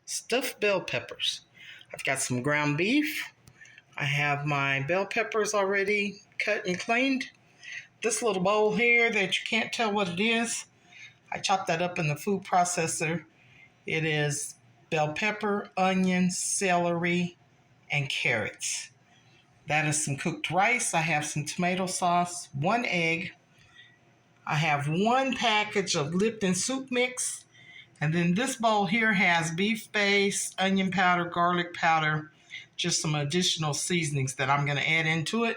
stuffed bell peppers. I've got some ground beef. I have my bell peppers already cut and cleaned. This little bowl here that you can't tell what it is, I chopped that up in the food processor. It is bell pepper, onion, celery, and carrots. That is some cooked rice. I have some tomato sauce, 1 egg. I have 1 package of Lipton soup mix. And then this bowl here has beef base, onion powder, garlic powder, just some additional seasonings that I'm going to add into it,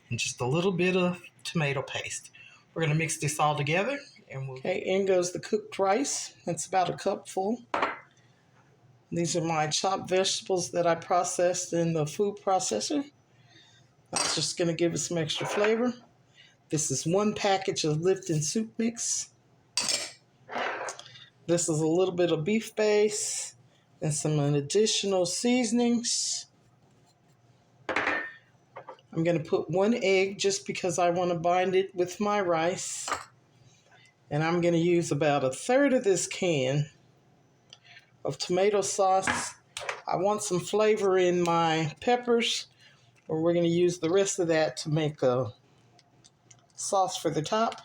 and just a little bit of tomato paste. We're going to mix this all together. Okay, in goes the cooked rice. That's about a cup full. These are my chopped vegetables that I processed in the food processor. That's just going to give it some extra flavor. This is 1 package of Lipton soup mix. This is a little bit of beef base and some additional seasonings. I'm going to put 1 egg just because I want to bind it with my rice. And I'm going to use about 1/3 of this can of tomato sauce. I want some flavor in my peppers, or we're going to use the rest of that to make a sauce for the top.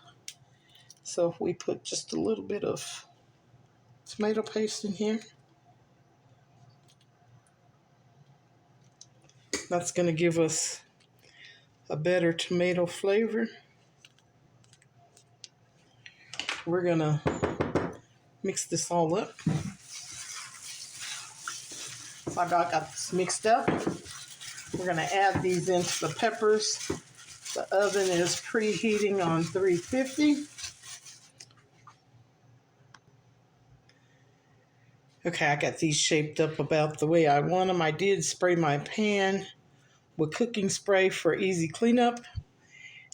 So if we put just a little bit of tomato paste in here, that's going to give us a better tomato flavor. We're going to mix this all up. So I got this mixed up. We're going to add these into the peppers. The oven is preheating on 350. Okay, I got these shaped up about the way I want them. I did spray my pan with cooking spray for easy cleanup.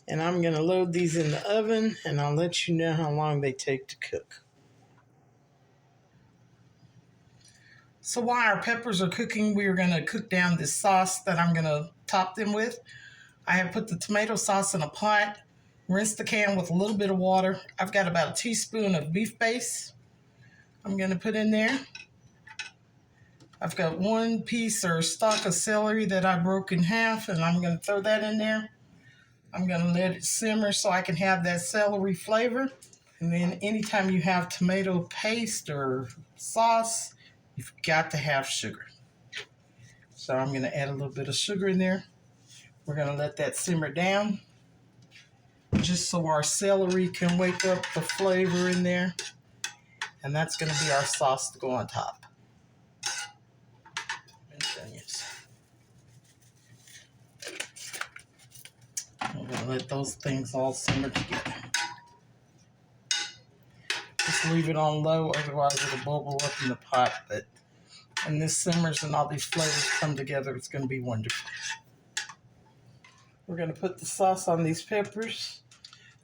And I'm going to load these in the oven, and I'll let you know how long they take to cook. So while our peppers are cooking, we're going to cook down this sauce that I'm going to top them with. I have put the tomato sauce in a pot, rinsed the can with a little bit of water. I've got about 1 teaspoon of beef base I'm going to put in there. I've got 1 piece or stalk of celery that I broke in half, and I'm going to throw that in there. I'm going to let it simmer so I can have that celery flavor. And then anytime you have tomato paste or sauce, you've got to have sugar. So I'm going to add a little bit of sugar in there. We're going to let that simmer down just so our celery can wake up the flavor in there. And that's going to be our sauce to go on top. I'm going to let those things all simmer together. Just leave it on low, otherwise it'll bubble up in the pot. But when this simmers and all these flavors come together, it's going to be wonderful. We're going to put the sauce on these peppers.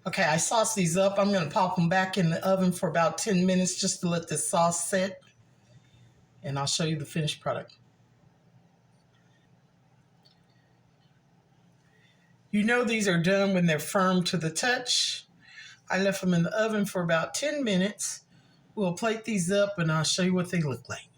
Okay, I sauced these up. I'm going to pop them back in the oven for about 10 minutes just to let the sauce set. And I'll show you the finished product. You know these are done when they're firm to the touch. I left them in the oven for about 10 minutes. We'll plate these up and I'll show you what they look like.